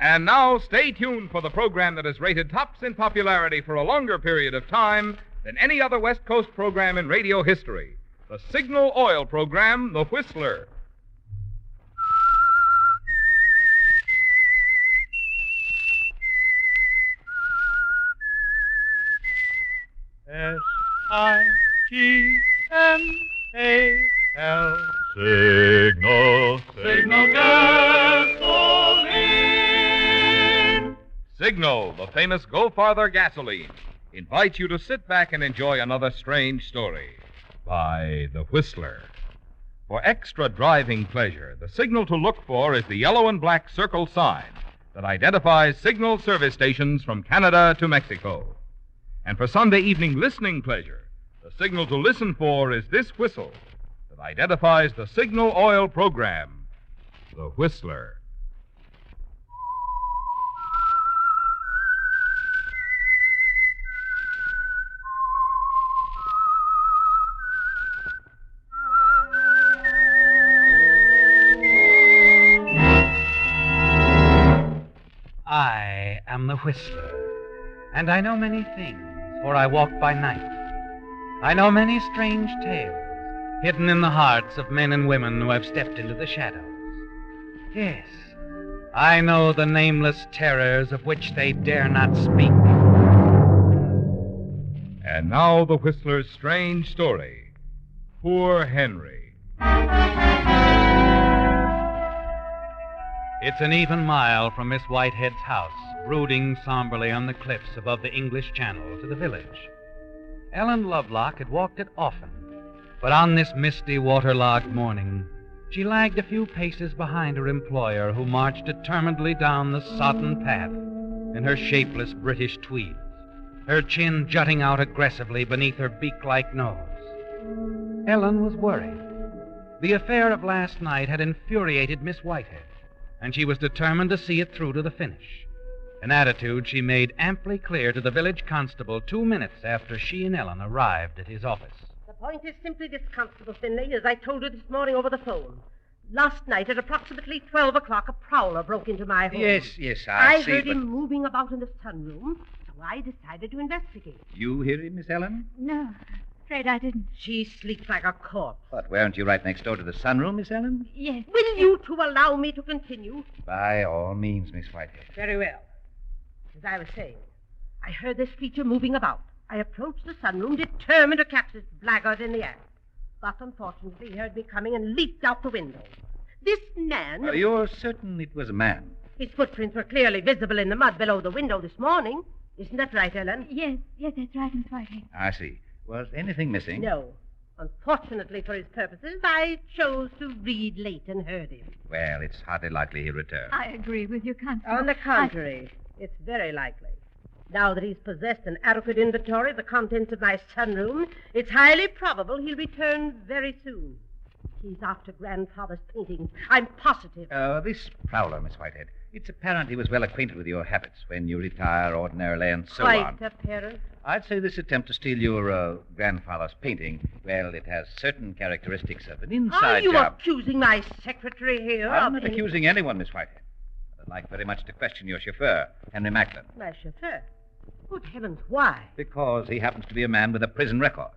And now, stay tuned for the program that is rated tops in popularity for a longer period of time than any other West Coast program in radio history. The Signal Oil program, The Whistler. S-I-G-N-A-L. Signal, Signal gasoline. Signal, the famous Go Farther gasoline, invites you to sit back and enjoy another strange story by The Whistler. For extra driving pleasure, the signal to look for is the yellow and black circle sign that identifies Signal service stations from Canada to Mexico. And for Sunday evening listening pleasure, the signal to listen for is this whistle that identifies the Signal Oil program, The Whistler. I am the Whistler, and I know many things, for I walk by night. I know many strange tales, hidden in the hearts of men and women who have stepped into the shadows. Yes, I know the nameless terrors of which they dare not speak. And now the Whistler's strange story, Poor Henry. It's an even mile from Miss Whitehead's house, brooding somberly on the cliffs above the English Channel, to the village. Ellen Lovelock had walked it often, but on this misty, waterlogged morning, she lagged a few paces behind her employer, who marched determinedly down the sodden path in her shapeless British tweeds, her chin jutting out aggressively beneath her beak-like nose. Ellen was worried. The affair of last night had infuriated Miss Whitehead, and she was determined to see it through to the finish, an attitude she made amply clear to the village constable 2 minutes after she and Ellen arrived at his office. The point is simply this, Constable Finley, as I told you this morning over the phone. Last night at approximately 12 o'clock, a prowler broke into my home. Yes, I see. I heard him moving about in the sunroom, so I decided to investigate. You hear him, Miss Ellen? No, afraid I didn't. She sleeps like a corpse. But weren't you right next door to the sunroom, Miss Ellen? Yes. Will you two allow me to continue? By all means, Miss Whitehead. Very well. As I was saying, I heard this creature moving about. I approached the sunroom, determined to catch this blackguard in the act. But unfortunately, he heard me coming and leaped out the window. This man... You're certain it was a man? His footprints were clearly visible in the mud below the window this morning. Isn't that right, Ellen? Yes, that's right, Miss Whitehead. I see. Was anything missing? No. Unfortunately for his purposes, I chose to read late and heard him. Well, it's hardly likely he'll return. I agree with you, Constable. On the contrary, it's very likely. Now that he's possessed an adequate inventory of the contents of my sunroom, it's highly probable he'll return very soon. He's after Grandfather's paintings. I'm positive. This prowler, Miss Whitehead. It's apparent he was well acquainted with your habits when you retire ordinarily and so on. Quite apparent. I'd say this attempt to steal your grandfather's painting, well, it has certain characteristics of an inside Are you job. accusing my secretary here I'm of not accusing anyone, Miss Whitehead. I'd like very much to question your chauffeur, Henry Macklin. My chauffeur? Good heavens, why? Because he happens to be a man with a prison record.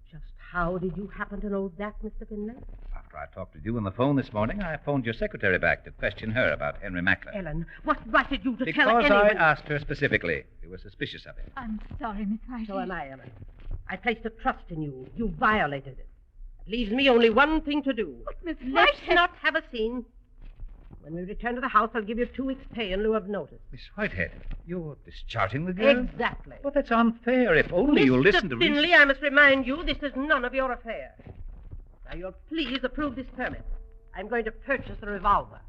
Just how did you happen to know that, Mr. Finlay? After I talked with you on the phone this morning, I phoned your secretary back to question her about Henry Macklin. Ellen, what right did you to because tell anyone? I asked her specifically. You were suspicious of him. I'm sorry, Miss Whitehead. So am I, Ellen. I placed a trust in you. You violated it. It leaves me only one thing to do. But, Miss Let's Whitehead... not have a scene. When we return to the house, I'll give you 2 weeks' pay in lieu of notice. Miss Whitehead, you're discharging the girl? Exactly. But that's unfair. If only you listen to Mr. reason. Finley, I must remind you, this is none of your affair. Now, you'll please approve this permit. I'm going to purchase a revolver.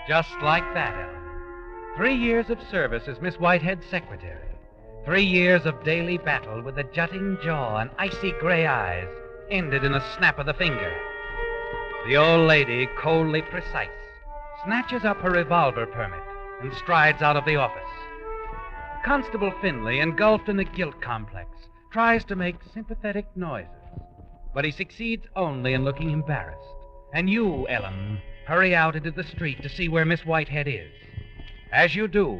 Just like that, Ellen. 3 years of service as Miss Whitehead's secretary. 3 years of daily battle with a jutting jaw and icy gray eyes ended in a snap of the finger. The old lady, coldly precise, snatches up her revolver permit and strides out of the office. Constable Finley, engulfed in a guilt complex, tries to make sympathetic noises. but he succeeds only in looking embarrassed. And you, Ellen, hurry out into the street to see where Miss Whitehead is. As you do,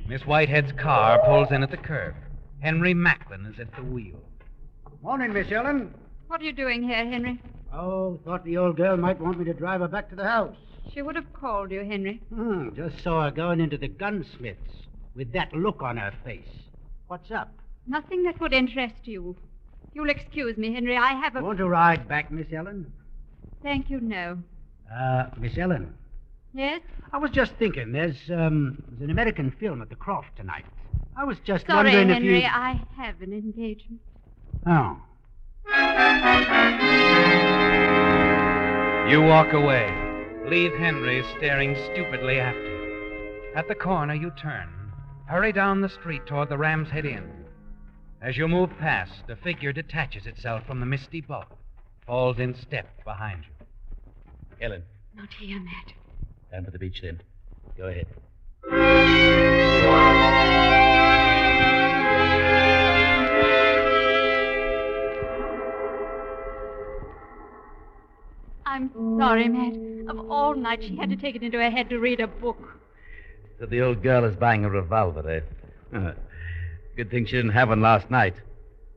Miss Whitehead's car pulls in at the curb. Henry Macklin is at the wheel. Morning, Miss Ellen. What are you doing here, Henry? Oh, thought the old girl might want me to drive her back to the house. She would have called you, Henry. Just saw her going into the gunsmith's with that look on her face. What's up? Nothing that would interest you. You'll excuse me, Henry. I have a... Want to ride back, Miss Ellen? Thank you, no. Miss Ellen. Yes? I was just thinking, there's an American film at the Croft tonight. I was just Sorry, wondering Henry, if you... I have an engagement. Oh. You walk away. Leave Henry staring stupidly after you. At the corner, you turn. Hurry down the street toward the Ram's Head Inn. As you move past, a figure detaches itself from the misty bulk, falls in step behind you. Ellen, Not here, Matt. down to the beach then. Go ahead. I'm sorry, Matt. Of all nights, she had to take it into her head to read a book. So the old girl is buying a revolver, eh? Good thing she didn't have one last night.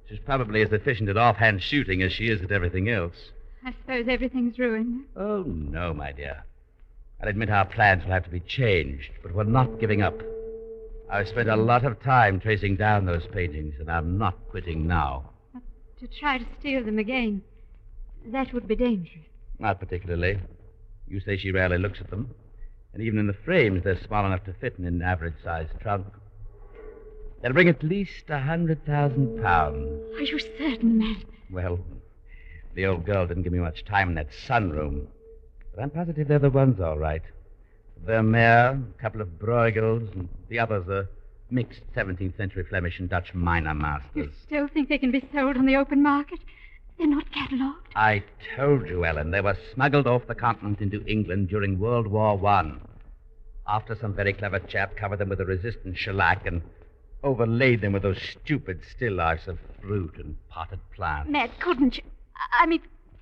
She's probably as efficient at offhand shooting as she is at everything else. I suppose everything's ruined. Oh, no, my dear. I'll admit our plans will have to be changed, but we're not giving up. I've spent a lot of time tracing down those paintings, and I'm not quitting now. But to try to steal them again, that would be dangerous. Not particularly. You say she rarely looks at them. And even in the frames, they're small enough to fit in an average-sized trunk. They'll bring at least 100,000 pounds. Are you certain, Matt? Well, the old girl didn't give me much time in that sunroom. But I'm positive they're the ones, all right. Vermeer, a couple of Bruegels, and the others are mixed 17th century Flemish and Dutch minor masters. You still think they can be sold on the open market? They're not catalogued? I told you, Ellen, they were smuggled off the continent into England during World War I. After some very clever chap covered them with a resistant shellac and overlaid them with those stupid still lifes of fruit and potted plants. Matt, couldn't you? I mean,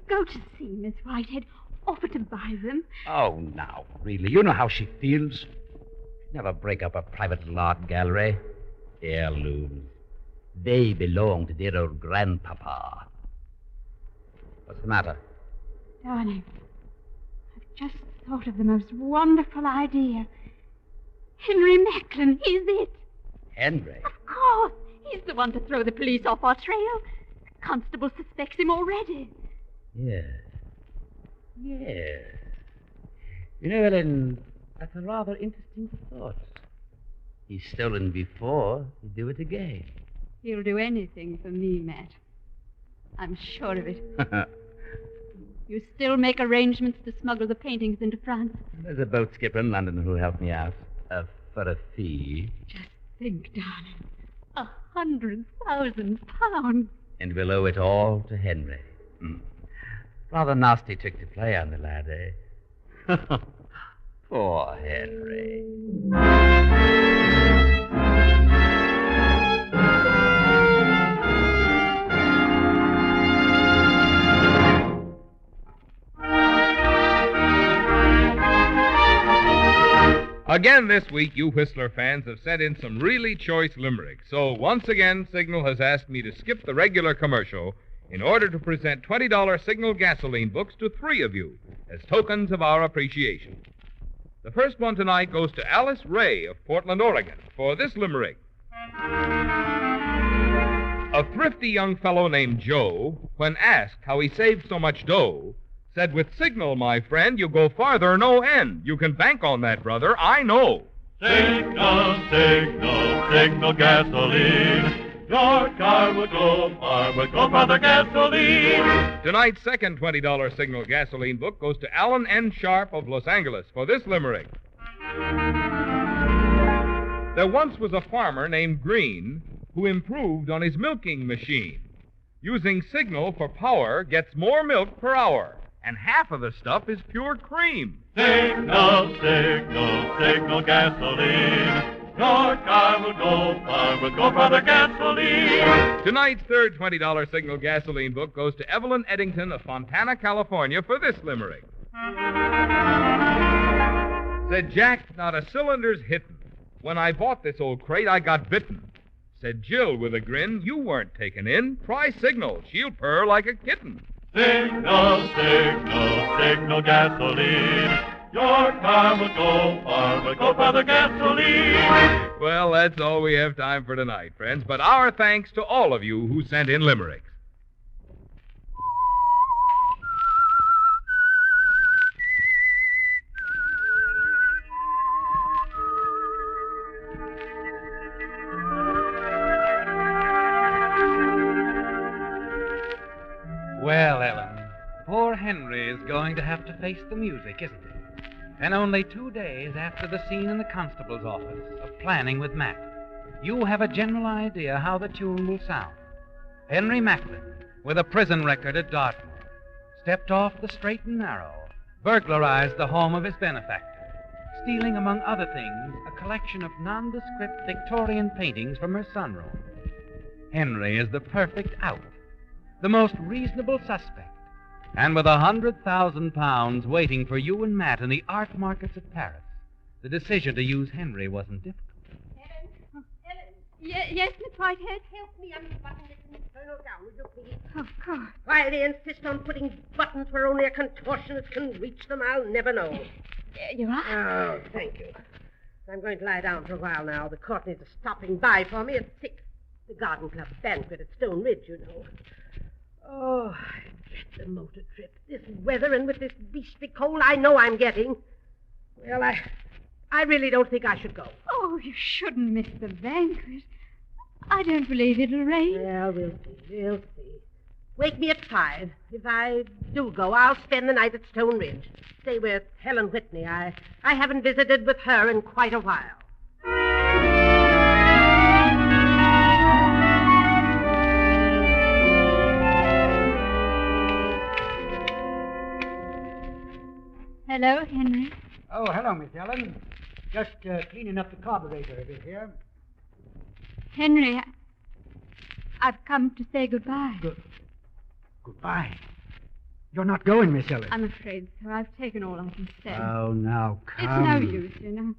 go to see Miss Whitehead. Offer to buy them. Oh, now, really, you know how she feels. She'd never break up a private little art gallery. Heirlooms. They belong to dear old grandpapa. What's the matter? Darling, I've just thought of the most wonderful idea. Henry Macklin, he's it. Henry? Of course. He's the one to throw the police off our trail. The constable suspects him already. Yes. Yes. You know, Ellen, that's a rather interesting thought. He's stolen before. He'd do it again. He'll do anything for me, Matt. I'm sure of it. You still make arrangements to smuggle the paintings into France? There's a boat skipper in London who'll help me out. For a fee. Just think, darling. 100,000 pounds. And we'll owe it all to Henry. Rather nasty trick to play on the lad, eh? Poor Henry. Again this week, you Whistler fans have sent in some really choice limericks. So once again, Signal has asked me to skip the regular commercial in order to present $20 Signal gasoline books to 3 of you as tokens of our appreciation. The first one tonight goes to Alice Ray of Portland, Oregon, for this limerick. A thrifty young fellow named Joe, when asked how he saved so much dough, said, with Signal, my friend, you go farther no end. You can bank on that, brother, I know. Signal, signal, signal gasoline. Your car will go far with go farther gasoline. Tonight's second $20 Signal gasoline book goes to Alan N. Sharp of Los Angeles for this limerick. There once was a farmer named Green who improved on his milking machine. Using Signal for power gets more milk per hour, and half of the stuff is pure cream. Signal, signal, signal gasoline. Your car will go far with Go Farther gasoline. Tonight's third $20 signal gasoline book goes to Evelyn Eddington of Fontana, California, for this limerick. Said Jack, not a cylinder's hittin'. When I bought this old crate, I got bitten. Said Jill with a grin, you weren't taken in. Try Signal. She'll purr like a kitten. Signal, signal, signal gasoline. Your car will go far with Go Farther gasoline. Well, that's all we have time for tonight, friends. But our thanks to all of you who sent in limericks. Well, Ellen, poor Henry is going to have to face the music, isn't he? And only 2 days after the scene in the constable's office of planning with Matt, you have a general idea how the tune will sound. Henry Macklin, with a prison record at Dartmoor, stepped off the straight and narrow, burglarized the home of his benefactor, stealing, among other things, a collection of nondescript Victorian paintings from her sunroom. Henry is the perfect out, the most reasonable suspect. And with £100,000 waiting for you and Matt in the art markets of Paris, the decision to use Henry wasn't difficult. Ellen! Yes, Miss Whitehead? Help me unbutton this infernal gown, will you please? Of course. Why they insist on putting buttons where only a contortionist can reach them, I'll never know. There you are. Oh, thank you. I'm going to lie down for a while now. The Courtneys are stopping by for me at 6. The Garden Club banquet at Stone Ridge, you know. Oh, I dread the motor trip. This weather and with this beastly cold I know I'm getting. Well, I really don't think I should go. Oh, you shouldn't miss the banquet. I don't believe it'll rain. Well, we'll see. We'll see. Wake me at 5. If I do go, I'll spend the night at Stone Ridge. Stay with Helen Whitney. I haven't visited with her in quite a while. Hello, Henry. Oh, hello, Miss Ellen. Just cleaning up the carburetor a bit here. Henry, I've come to say goodbye. Goodbye. You're not going, Miss Ellen. I'm afraid so. I've taken all I can say. Oh, now, It's come. no use, you know.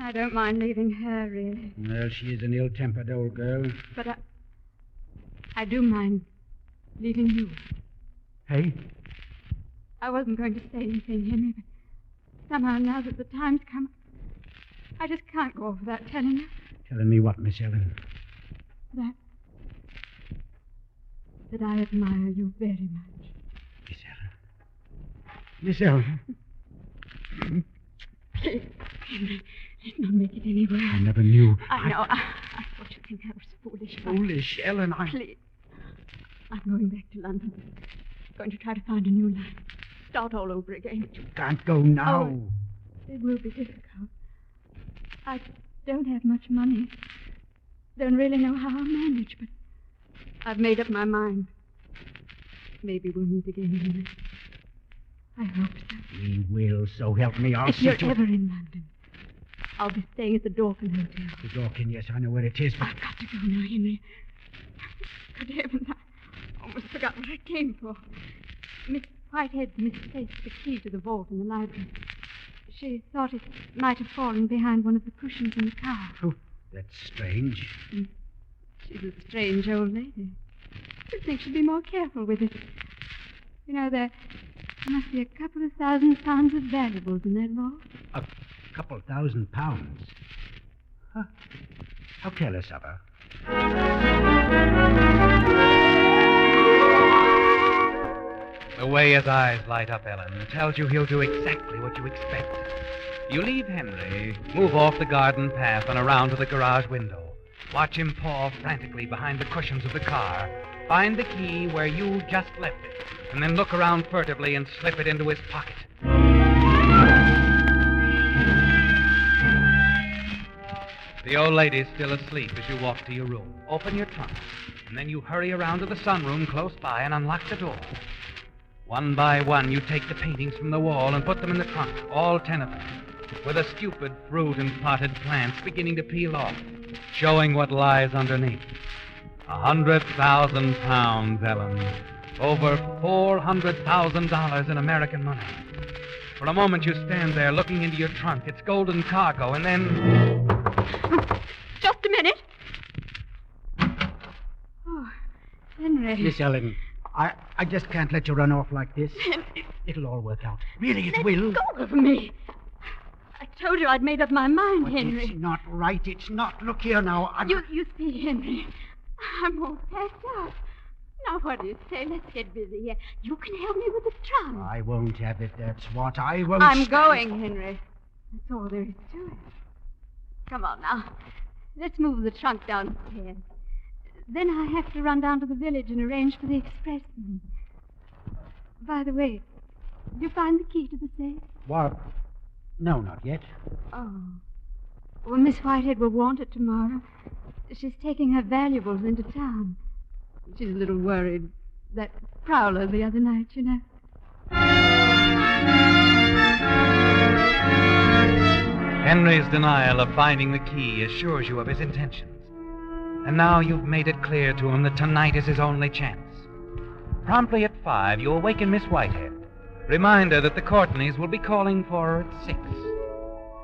I don't mind leaving her, really. Well, she is an ill-tempered old girl. But I do mind leaving you. Hey? I wasn't going to say anything, Henry, but somehow now that the time's come, I just can't go off without telling you Telling me what, Miss Ellen? that I admire you very much. Miss Ellen. Miss Ellen. Henry, let's not make it any worse. I never knew. I know. I thought you'd think I was foolish. Foolish, Ellen. Please. I'm going back to London. Going to try to find a new life. Start all over again. You can't go now. Oh, it will be difficult. I don't have much money. Don't really know how I'll manage, but I've made up my mind. Maybe we'll meet again, Henry. I hope so. We will, so help me. I'll If see you're to ever in London, I'll be staying at the Dorkin Hotel. The Dorkin, yes, I know where it is, but... I've got to go now, Henry. Good heavens, I almost forgot what I came for. Miss Whitehead misplaced the key to the vault in the library. She thought it might have fallen behind one of the cushions in the car. Oh, that's strange. She's a strange old lady. You'd think she'd be more careful with it. You know, there must be a couple of £1,000 of valuables in that vault. A couple £1,000. Huh. How careless of her. The way his eyes light up, Ellen, tells you he'll do exactly what you expect. You leave Henry, move off the garden path and around to the garage window. Watch him paw frantically behind the cushions of the car, find the key where you just left it, and then look around furtively and slip it into his pocket. The old lady's still asleep as you walk to your room. Open your trunk, and then you hurry around to the sunroom close by and unlock the door. One by one, you take the paintings from the wall and put them in the trunk, all 10 of them. with the stupid fruit and potted plants beginning to peel off, showing what lies underneath. 100,000 pounds, Ellen. Over $400,000 in American money. For a moment you stand there looking into your trunk, its golden cargo, and then... Just a minute. Oh, Henry. Miss Ellen, I just can't let you run off like this. It'll all work out. Really, it will. Let go of me. I told you I'd made up my mind, But Henry. it's not right. It's not. Look here now. You see, Henry, I'm all packed up. Now, what do you say? Let's get busy here. You can help me with the trunk. I won't have it, that's what. I won't. I'm going, Henry. That's all there is to it. Come on now. Let's move the trunk downstairs. Then I have to run down to the village and arrange for the expressman. By the way, did you find the key to the safe? What? No, not yet. Oh. Well, Miss Whitehead will want it tomorrow. She's taking her valuables into town. She's a little worried. That prowler the other night, you know. Henry's denial of finding the key assures you of his intentions. And now you've made it clear to him that tonight is his only chance. Promptly at 5, you awaken Miss Whitehead. Remind her that the Courtneys will be calling for her at 6.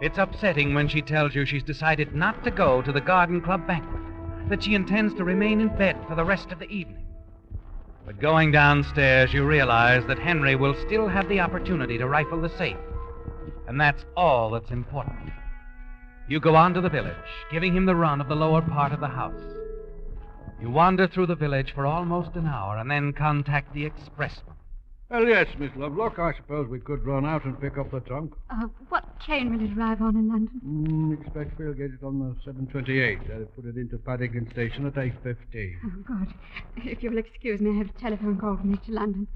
It's upsetting when she tells you she's decided not to go to the Garden Club banquet, that she intends to remain in bed for the rest of the evening. But going downstairs, you realize that Henry will still have the opportunity to rifle the safe. And that's all that's important. You go on to the village, giving him the run of the lower part of the house. You wander through the village for almost an hour and then contact the expressman. Well, yes, Miss Lovelock. I suppose we could run out and pick up the trunk. What train will it arrive on in London? Expect we'll get it on the 7:28. They'll put it into Paddington Station at 8:15. Oh, good. If you'll excuse me, I have a telephone call to make to London.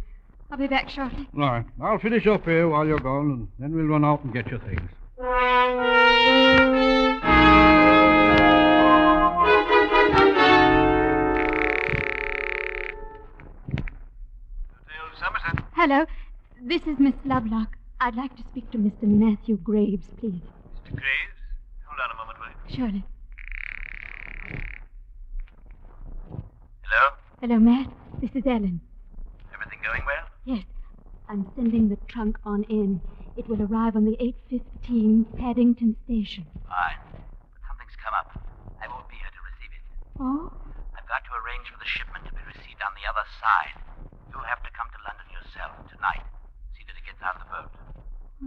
I'll be back shortly. All right. I'll finish up here while you're gone, and then we'll run out and get your things. Hello. This is Miss Lovelock. I'd like to speak to Mr. Matthew Graves, please. Mr. Graves? Hold on a moment, will you? Surely. Hello? Hello, Matt. This is Ellen. Everything going well? Yes. I'm sending the trunk on in. It will arrive on the 8:15 Paddington Station. Fine. But something's come up. I won't be here to receive it. Oh? I've got to arrange for the shipment to be received on the other side. You'll have to come to London yourself tonight. See that it gets out of the boat.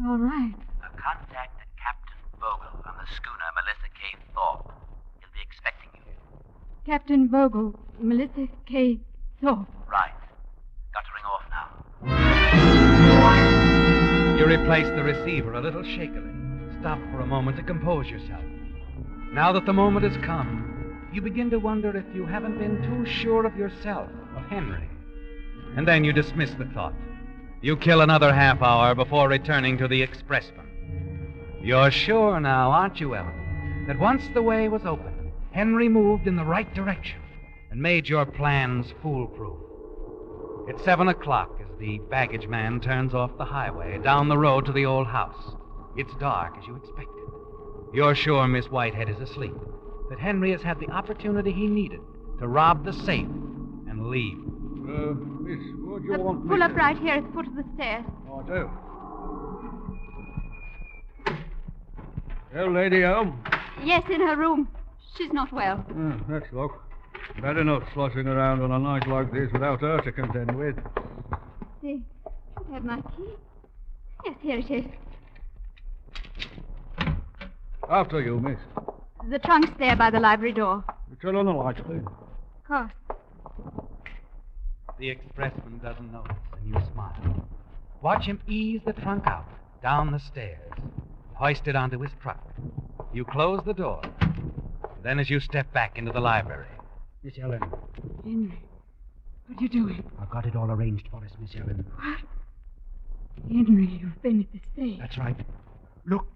All right. Contact Captain Vogel on the schooner Melissa K. Thorpe. He'll be expecting you. Captain Vogel, Melissa K. Thorpe. Right. Got to ring off now. You replace the receiver a little shakily. Stop for a moment to compose yourself. Now that the moment has come, you begin to wonder if you haven't been too sure of yourself, of Henry. And then you dismiss the thought. You kill another half hour before returning to the expressman. You're sure now, aren't you, Ellen, that once the way was open, Henry moved in the right direction and made your plans foolproof. It's 7 o'clock as the baggage man turns off the highway down the road to the old house. It's dark as you expected. You're sure Miss Whitehead is asleep, that Henry has had the opportunity he needed to rob the safe and leave. Miss, what do you want me Pull up to... right here at the foot of the stairs. Oh, I do. Well, lady home? Yes, in her room. She's not well. That's luck. Bad enough sloshing around on a night like this without her to contend with. See, should have my key. Yes, here it is. After you, miss. The trunk's there by the library door. You turn on the lights, please. Of course. The expressman doesn't notice, and you smile. Watch him ease the trunk out, down the stairs, hoist it onto his truck. You close the door. Then as you step back into the library. Miss Ellen, Henry, what are you doing? I've got it all arranged for us, Miss Ellen. What? Henry, you've been at the safe. That's right. Look,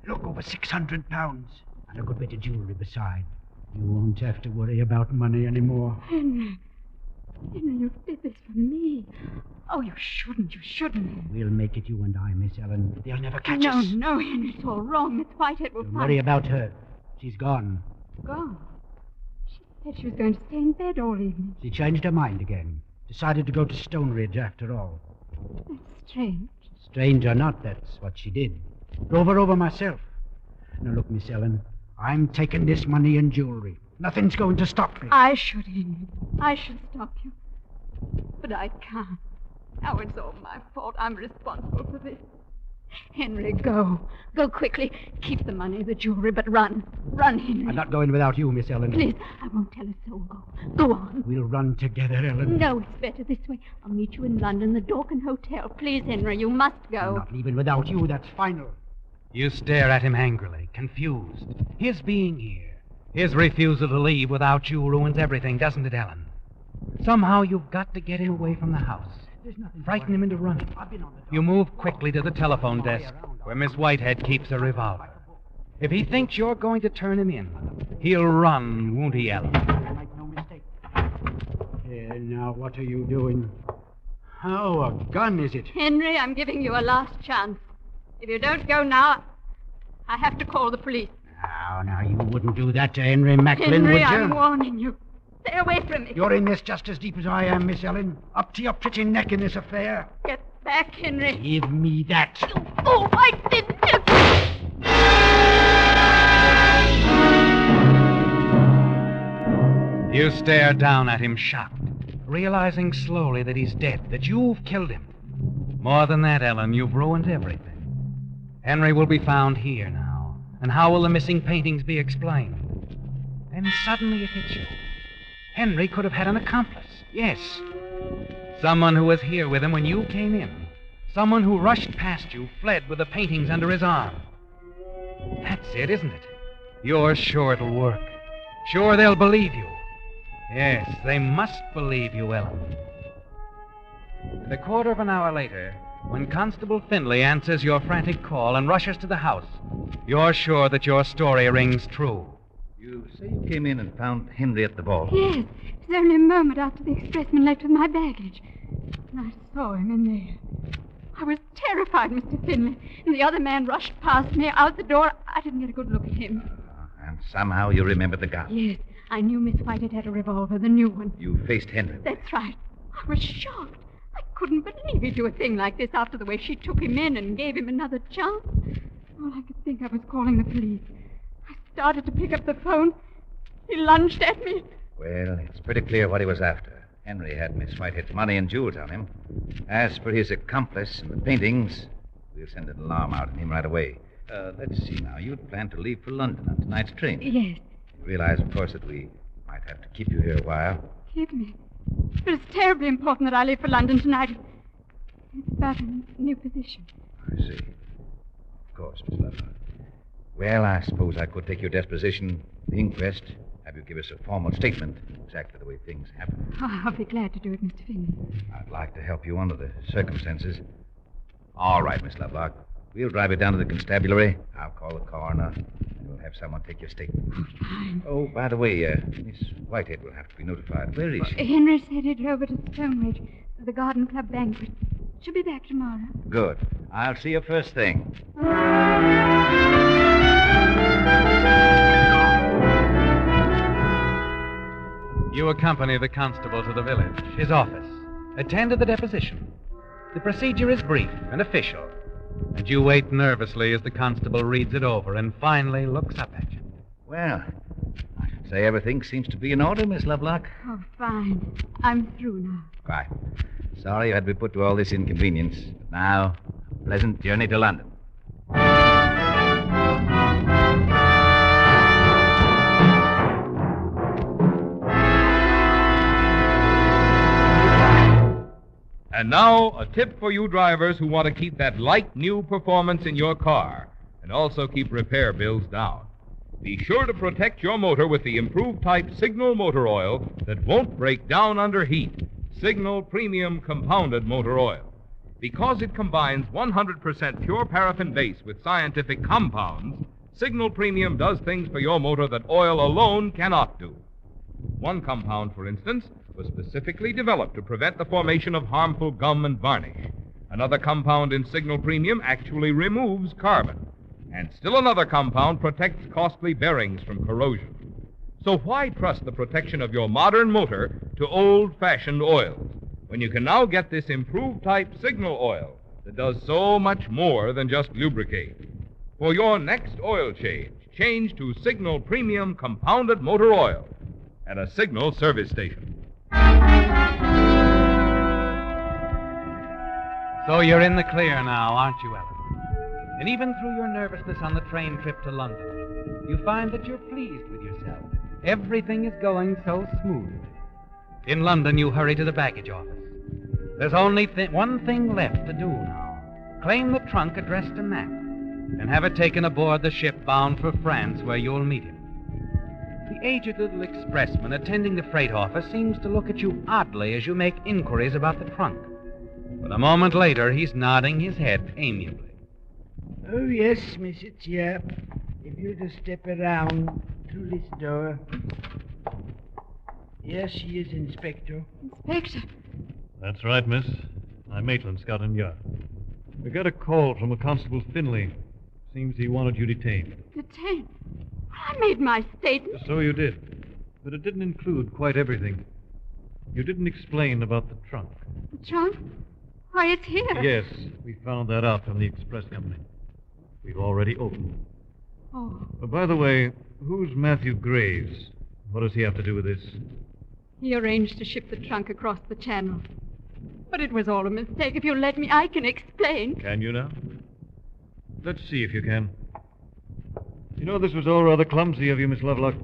over 600 pounds. And a good bit of jewelry beside. You won't have to worry about money anymore. Henry, you did this for me. Oh, you shouldn't. You shouldn't. We'll make it, you and I, Miss Ellen. They'll never catch No, us. no, Henry. It's all wrong. Miss Whitehead will Don't find... worry about her. She's gone. Gone. She said she was going to stay in bed all evening. She changed her mind again. Decided to go to Stonebridge after all. That's strange. Strange or not, that's what she did. Drove her over myself. Now, look, Miss Ellen, I'm taking this money and jewelry. Nothing's going to stop me. I should, Henry. I should stop you. But I can't. Now it's all my fault. I'm responsible for this. Henry, go. Go quickly. Keep the money, the jewelry, but run. Run, Henry. I'm not going without you, Miss Ellen. Please, I won't tell a soul. Go on. We'll run together, Ellen. No, it's better this way. I'll meet you in London, the Dorkin Hotel. Please, Henry, you must I'm go. not leaving without you. That's final. You stare at him angrily, confused. His being here, his refusal to leave without you ruins everything, doesn't it, Ellen? Somehow you've got to get him away from the house. Frighten him into running. You move quickly to the telephone desk where Miss Whitehead keeps a revolver. If he thinks you're going to turn him in, he'll run, won't he, Ellen? Make no mistake. Now, what are you doing? Oh, a gun, is it? Henry, I'm giving you a last chance. If you don't go now, I have to call the police. Now, you wouldn't do that to Henry Macklin, Henry, would you? I'm warning you. Stay away from me. You're in this just as deep as I am, Miss Ellen. Up to your pretty neck in this affair. Get back, Henry. Give me that. Oh, I didn't. You stare down at him, shocked, realizing slowly that he's dead, that you've killed him. More than that, Ellen, you've ruined everything. Henry will be found here now, and how will the missing paintings be explained? Then suddenly it hits you. Henry could have had an accomplice. Yes. Someone who was here with him when you came in. Someone who rushed past you, fled with the paintings under his arm. That's it, isn't it? You're sure it'll work. Sure they'll believe you. Yes, they must believe you, Ellen. And a quarter of an hour later, when Constable Findlay answers your frantic call and rushes to the house, you're sure that your story rings true. You say you came in and found Henry at the ball? Yes. It was only a moment after the expressman left with my baggage. And I saw him in there. I was terrified, Mr. Findlay. And the other man rushed past me out the door. I didn't get a good look at him. And somehow you remembered the gun. Yes. I knew Miss Whitehead had a revolver, the new one. You faced Henry. That's right. I was shocked. I couldn't believe he'd do a thing like this after the way she took him in and gave him another chance. All I could think of was calling the police. I started to pick up the phone. He lunged at me. Well, it's pretty clear what he was after. Henry had Miss Whitehead's money and jewels on him. As for his accomplice and the paintings, we'll send an alarm out on him right away. Let's see now. You'd planned to leave for London on tonight's train. Yes. You realize, of course, that we might have to keep you here a while. Keep me. But it's terribly important that I leave for London tonight. It's about a new position. I see. Of course, Miss Lovelock. Well, I suppose I could take your deposition, the inquest, have you give us a formal statement, exactly the way things happen. Oh, I'll be glad to do it, Mr. Findlay. I'd like to help you under the circumstances. All right, Miss Lovelock. We'll drive you down to the constabulary. I'll call the coroner, and we'll have someone take your statement. Fine. Oh, by the way, Miss Whitehead will have to be notified. Where is she? Henry said he drove her to Stonebridge for the Garden Club banquet. She'll be back tomorrow. Good. I'll see you first thing. You accompany the constable to the village, his office. Attend to the deposition. The procedure is brief and official, and you wait nervously as the constable reads it over and finally looks up at you. Well, I should say everything seems to be in order, Miss Lovelock. Oh, fine. I'm through now. Right. Sorry you had to be put to all this inconvenience. But now, a pleasant journey to London. And now, a tip for you drivers who want to keep that light new performance in your car and also keep repair bills down. Be sure to protect your motor with the improved type Signal motor oil that won't break down under heat. Signal Premium Compounded Motor Oil. Because it combines 100% pure paraffin base with scientific compounds, Signal Premium does things for your motor that oil alone cannot do. One compound, for instance, was specifically developed to prevent the formation of harmful gum and varnish. Another compound in Signal Premium actually removes carbon. And still another compound protects costly bearings from corrosion. So why trust the protection of your modern motor to old-fashioned oils when you can now get this improved type Signal oil that does so much more than just lubricate? For your next oil change to Signal Premium Compounded Motor Oil at a Signal service station. So you're in the clear now, aren't you, Ellen? And even through your nervousness on the train trip to London, you find that you're pleased with yourself. Everything is going so smoothly. In London, you hurry to the baggage office. There's only one thing left to do now. Claim the trunk addressed to Mac and have it taken aboard the ship bound for France, where you'll meet him. The aged little expressman attending the freight office seems to look at you oddly as you make inquiries about the trunk. But a moment later, he's nodding his head amiably. Oh, yes, miss, it's here. If you'll just step around through this door. Yes, she is, Inspector. Inspector. That's right, miss. I'm Maitland, Scotland Yard. We got a call from a Constable Finley. Seems he wanted you detained. Detained? I made my statement. So you did. But it didn't include quite everything. You didn't explain about the trunk. The trunk? Why, it's here. Yes, we found that out from the express company. We've already opened it. Oh, By the way, who's Matthew Graves? What does he have to do with this? he arranged to ship the trunk across the channel. But it was all a mistake. If you'll let me, I can explain. Can you now? Let's see if you can. You know, this was all rather clumsy of you, Miss Lovelock.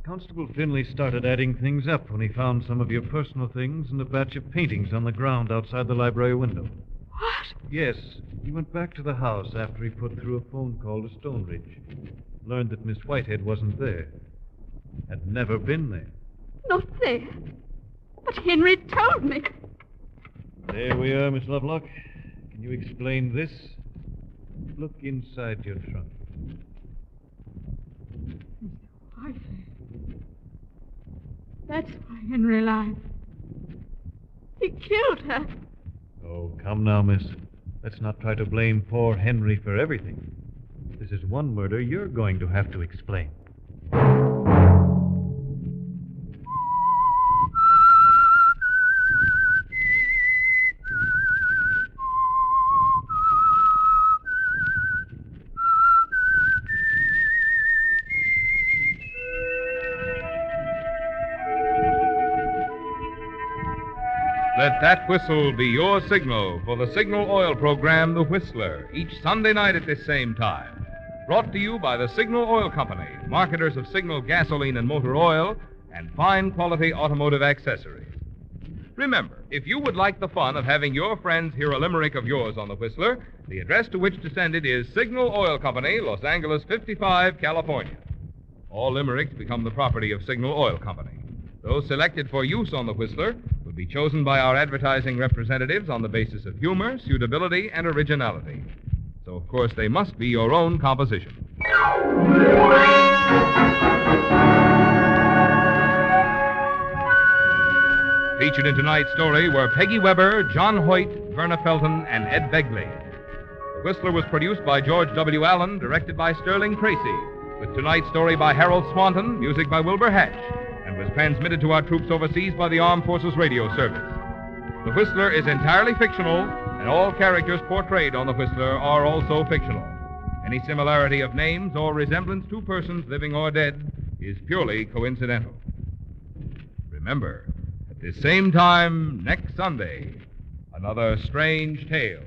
Constable Finley started adding things up when he found some of your personal things and a batch of paintings on the ground outside the library window. What? Yes, he went back to the house after he put through a phone call to Stonebridge. Learned that Miss Whitehead wasn't there. Had never been there. Not there. But Henry told me. There we are, Miss Lovelock. Can you explain this? Look inside your trunk. That's why Henry lied. He killed her. Oh, come now, miss. Let's not try to blame poor Henry for everything. This is one murder you're going to have to explain. Let that whistle be your signal for the Signal Oil program, The Whistler, each Sunday night at this same time. Brought to you by the Signal Oil Company, marketers of Signal gasoline and motor oil, and fine quality automotive accessories. Remember, if you would like the fun of having your friends hear a limerick of yours on The Whistler, the address to which to send it is Signal Oil Company, Los Angeles 55, California. All limericks become the property of Signal Oil Company. Those selected for use on The Whistler will be chosen by our advertising representatives on the basis of humor, suitability, and originality. So, of course, they must be your own composition. Featured in tonight's story were Peggy Weber, John Hoyt, Verna Felton, and Ed Begley. The Whistler was produced by George W. Allen, directed by Sterling Tracy, with tonight's story by Harold Swanton, music by Wilbur Hatch, and was transmitted to our troops overseas by the Armed Forces Radio Service. The Whistler is entirely fictional, and all characters portrayed on The Whistler are also fictional. Any similarity of names or resemblance to persons living or dead is purely coincidental. Remember, at this same time next Sunday, another strange tale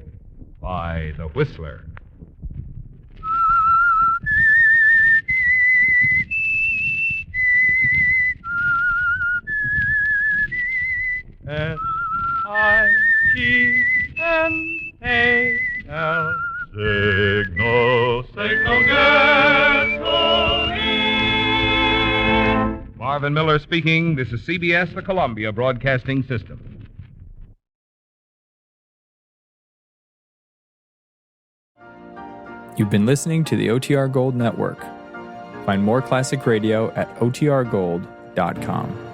by The Whistler. S-I-G-N-A-L Signal, Signal gasoline. Marvin Miller speaking. This is CBS, the Columbia Broadcasting System. You've been listening to the OTR Gold Network. Find more classic radio at otrgold.com.